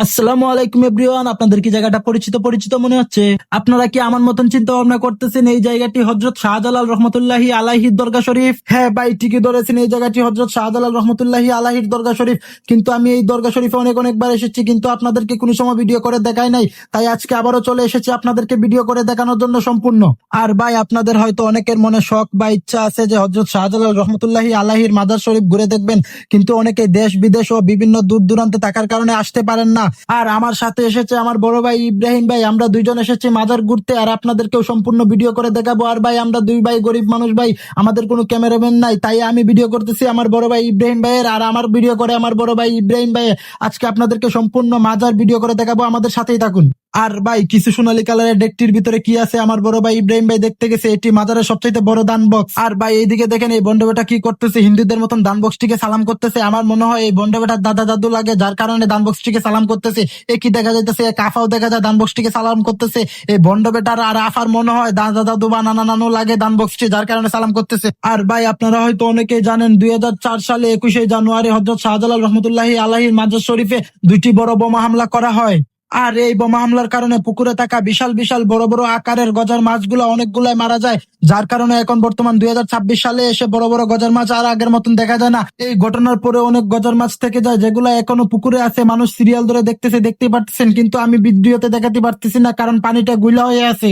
আসসালামু আলাইকুম এভরিওয়ান। আপনাদের কি জায়গাটা পরিচিত পরিচিত মনে হচ্ছে? আপনারা কি আমার মতন চিন্তা ভাবনা করতেছেন এই জায়গাটি হযরত শাহজালাল রহমতুল্লাহি আলাইহির দরগা শরীফ? হ্যাঁ ভাই, ঠিকই ধরেছেন, এই জায়গাটি হযরত শাহজালাল রহমতুল্লাহি আলাইহির দরগা শরীফ। কিন্তু আমি এই দরগা শরীফে অনেকবার এসেছি, কিন্তু আপনাদেরকে কোনো সময় ভিডিও করে দেখাই নাই। তাই আজকে আবারও চলে এসেছি আপনাদেরকে ভিডিও করে দেখানোর জন্য সম্পূর্ণ। আর ভাই, আপনাদের হয়তো অনেকের মনে শখ বা ইচ্ছা আছে যে হযরত শাহজালাল রহমতুল্লাহি আলাইহির মাজার শরীফ ঘুরে দেখবেন, কিন্তু অনেকে দেশ বিদেশ ও বিভিন্ন দূর দূরান্তে থাকার কারণে আসতে পারেন না। আর আমার সাথে এসেছে আমার বড় ভাই ইব্রাহিম ভাই, আমরা দুইজন এসেছি মাজার ঘুরতে, আর আপনাদেরকেও সম্পূর্ণ ভিডিও করে দেখাবো। আর ভাই, আমরা দুই ভাই গরিব মানুষ ভাই, আমাদের কোনো ক্যামেরাম্যান নাই, তাই আমি ভিডিও করতেছি আমার বড় ভাই ইব্রাহিম ভাইয়ের, আর আমার ভিডিও করে আমার বড় ভাই ইব্রাহিম ভাইয়ের। আজকে আপনাদেরকে সম্পূর্ণ মাজার ভিডিও করে দেখাবো, আমাদের সাথেই থাকুন। আর ভাই, কিছু সোনালী কালারের ডেকটির ভিতরে কি আছে আমার বড় ভাই ইব্রাহিম ভাই দেখতে গেছে। এটি মাজারের সবচেয়ে বড় দান বক্স। আর ভাই, এইদিকে দেখেন এই বন্ড বেটা কি করতেছে, হিন্দুদের মতন দান বক্সটিকে সালাম করতেছে। আমার মনে হয় এই বন্ড বেটার দাদা দাদু লাগে, যার কারণে দান বক্সটিকে সালাম করতেছে। এ কি দেখা যাইতেছে, এক আফাও দেখা যায় দান বক্সটিকে সালাম করতেছে। এই বন্ড বেটার আর আফার মনে হয় দাদা দাদু বা নানা নানু লাগে দান বক্সটি, যার কারণে সালাম করতেছে। আর ভাই, আপনারা হয়তো অনেকেই জানেন 2004 সালে 21শে জানুয়ারি হযরত শাহজালাল রহমতুল্লাহি আলাইহির মাজার শরীফে দুইটি বড় বোমা হামলা করা হয়। আর এই বোমা হামলার কারণে পুকুরে থাকা বিশাল বিশাল বড় বড় আকারের গজার মাছগুলো অনেকগুলাই মারা যায়, যার কারণে এখন বর্তমান 2026 সালে এসে বড় বড় গজার মাছ আর আগের মতন দেখা যায় না। এই ঘটনার পরে অনেক গজার মাছ থেকে যায়, যেগুলো এখনো পুকুরে আছে। মানুষ সিরিয়াল ধরে দেখতেছে, দেখতে পারতেছেন, কিন্তু আমি ভিডিওতে দেখাতে পারতেছি না, কারণ পানিটা গুলা হয়ে আছে।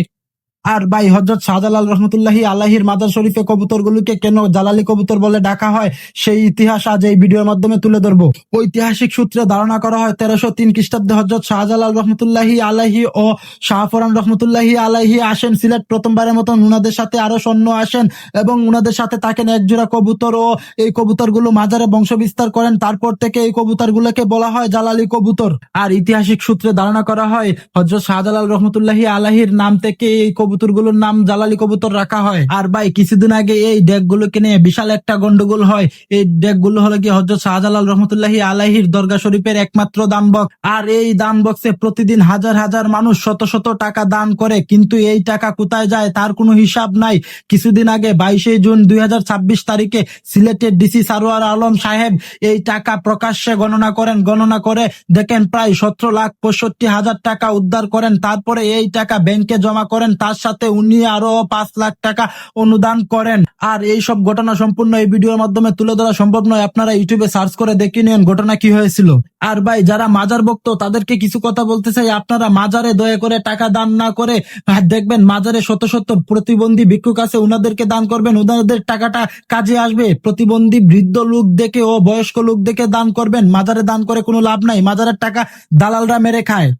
আর ভাই, হযরত শাহজালাল রহমতুল্লাহি আলাইহির মাজার শরীফে কবুতরগুলোকে কেন জালালি কবুতর বলে ডাকা হয়, সেই ইতিহাস আজ এই ভিডিওর মাধ্যমে তুলে ধরবো। ঐতিহাসিক সূত্রে ধারণা করা হয় 1303 খ্রিস্টাব্দে হযরত শাহজালাল রহমতুল্লাহি আলাইহি ও শাহফরান রহমতুল্লাহি আলাইহি আসেন সিলেট। প্রথমবারের মতন উনাদের সাথে আরো সৈন্য আসেন এবং উনাদের সাথে থাকেন এক জোড়া কবুতর, ও এই কবুতরগুলো মাজারে বংশ বিস্তার করেন। তারপর থেকে এই কবুতরগুলোকে বলা হয় জালালি কবুতর। আর ঐতিহাসিক সূত্রে ধারণা করা হয় হযরত শাহজালাল রহমতুল্লাহি আলাইহির নাম থেকে এই কবুতরগুলোর নাম জালালি কবুতর রাখা হয়। আর ভাই, কিছুদিন আগে এই ডেকগুলোকে নিয়ে বিশাল একটা গন্ডগোল হয়। এই ডেকগুলো হলো কি হযরত শাহজালাল রহমতুল্লাহি আলাইহির দরগা শরীফের একমাত্র দান বক্স। আর এই দান বক্সে প্রতিদিন হাজার হাজার মানুষ শত শত টাকা দান করে, কিন্তু এই টাকা কোথায় যায় তার কোনো হিসাব নাই। কিছুদিন আগে 22শে জুন 2026 তারিখে সিলেটের ডিসি সারোয়ার আলম সাহেব এই টাকা প্রকাশ্যে গণনা করে দেখেন প্রায় 17,65,000 টাকা উদ্ধার করেন। তারপরে এই টাকা ব্যাংকে জমা করেন, তার সাথে উনি আরো 5 লাখ টাকা অনুদান করেন। আর এই সব ঘটনা সম্পূর্ণ এই ভিডিওর মাধ্যমে তুলে ধরা সম্ভব নয়, আপনারা ইউটিউবে সার্চ করে দেখে নিন ঘটনা কি হয়েছিল। আর ভাই, যারা মাজার ভক্ত তাদেরকে কিছু কথা বলতে চাই, আপনারা মাজারে দয়া করে টাকা দান না করে দেখবেন মাজারে শত শত প্রতিবন্ধী ভিক্ষুক আছে, উনাদেরকে দান করবেন, উনাদের টাকাটা কাজে আসবে। প্রতিবন্ধী বৃদ্ধ লোক দেখে ও বয়স্ক লোক দেখে দান করবেন, মাজারে দান করে কোনো লাভ নাই, মাজারের টাকা দালালরা মেরে খায়।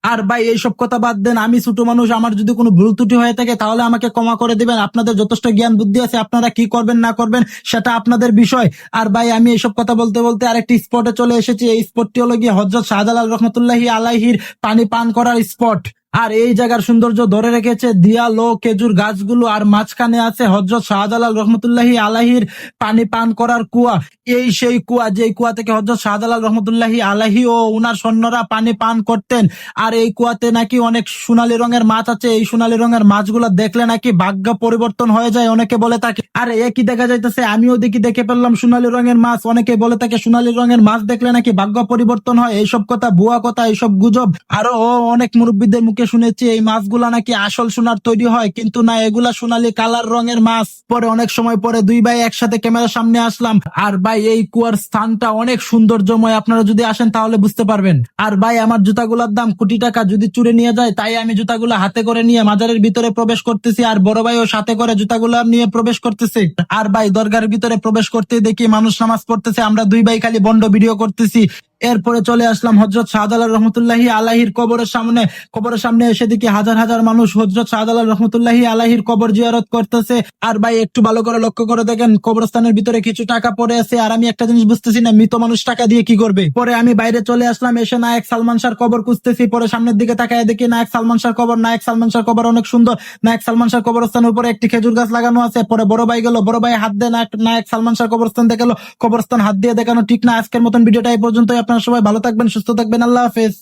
আর ভাই, এইসব কথা বাদ দেন, আমি ছোট মানুষ, আমার যদি কোনো ভুল ত্রুটি হয়ে থাকে তাহলে আমাকে ক্ষমা করে দিবেন। আপনাদের যথেষ্ট জ্ঞান বুদ্ধি আছে, আপনারা কি করবেন না করবেন সেটা আপনাদের বিষয়। আর ভাই, আমি এইসব কথা বলতে বলতে আরেকটি স্পটে চলে এসেছি। এই স্পটটি হলো গিয়ে হযরত শাহজালাল রহমতুল্লাহি আলাইহির পানি পান করার স্পট। আর এই জায়গার সৌন্দর্য ধরে রেখেছে দিয়াল ও খেজুর গাছগুলো, আর মাঝখানে আছে হযরত শাহজালাল রহমতুল্লাহি আলাইহির পানি পান করার কুয়া। এই সেই কুয়া, যে কুয়া থেকে হযরত শাহজালাল রহমতুল্লাহি আলাইহি ও উনার সৈন্যরা পানি পান করতেন। আর এই কুয়াতে নাকি অনেক সোনালী রঙের মাছ আছে, এই সোনালী রঙের মাছগুলো দেখলে নাকি ভাগ্য পরিবর্তন হয়ে যায়, অনেকে বলে থাকে। আর একই দেখা যাইতেছে, আমিও দেখে ফেললাম সোনালী রঙের মাছ। অনেকে বলে থাকে সোনালী রঙের মাছ দেখলে নাকি ভাগ্য পরিবর্তন হয়। এইসব কথা ভুয়া কথা, এইসব গুজব। আরো অনেক মুরব্বীদের মুখে শুনেছি এই মাছগুলা নাকি আসল সোনার তৈরি হয়, কিন্তু না, এগুলা সোনালী কালার রঙের মাছ। পরে অনেক সময় পরে দুই ভাই একসাথে ক্যামেরার সামনে আসলাম। আর ভাই, এই কুয়ার স্থানটা অনেক সৌন্দর্যময়, আপনারা যদি আসেন তাহলে বুঝতে পারবেন। আর ভাই, আমার জুতাগুলোর দাম কোটি টাকা, যদি চুরে নিয়ে যায়, তাই আমি জুতাগুলো হাতে করে নিয়ে মাজারের ভিতরে প্রবেশ করতেছি। আর বড় ভাইও সাথে করে জুতাগুলো নিয়ে প্রবেশ করতেছে। আর ভাই, দরগার ভিতরে প্রবেশ করতে দেখি মানুষ নামাজ পড়তেছে, আমরা দুই ভাই খালি বন্ড ভিডিও করতেছি। এরপরে চলে আসলাম হযরত শাহজালাল রহমতুল্লাহি আলাইহির কবরের সামনে এসে দেখি হাজার হাজার মানুষ হযরত শাহজালাল রহমতুল্লাহি আলাইহির কবর জিয়ারত করতেছে। আর ভাই, একটু ভালো করে লক্ষ্য করে দেখেন কবরস্থানের ভিতরে কিছু টাকা পড়ে আছে, আর আমি একটা জিনিস বুঝতেছি না, মৃত মানুষ টাকা দিয়ে কি করবে। পরে আমি বাইরে চলে আসলাম, এসে নায়ক সালমান শাহর কবর খুঁজতেছি। পরে সামনের দিকে তাকায় দেখি নায়ক সালমান শাহর কবর। নায়ক সালমান শাহর কবর অনেক সুন্দর। নায়ক সালমান শাহর কবরস্থানের উপরে একটি খেজুর গাছ লাগানো আছে। পরে বড় ভাই গেল, বড় ভাই হাত দিয়ে নায়ক সালমান শাহর কবরস্থান দেখালো। কবরস্থান হাত দিয়ে দেখানো ঠিক না। আজকের মতন ভিডিওটা এই পর্যন্তই। আপনারা সবাই ভালো থাকবেন, সুস্থ থাকবেন, আল্লাহ হাফেজ।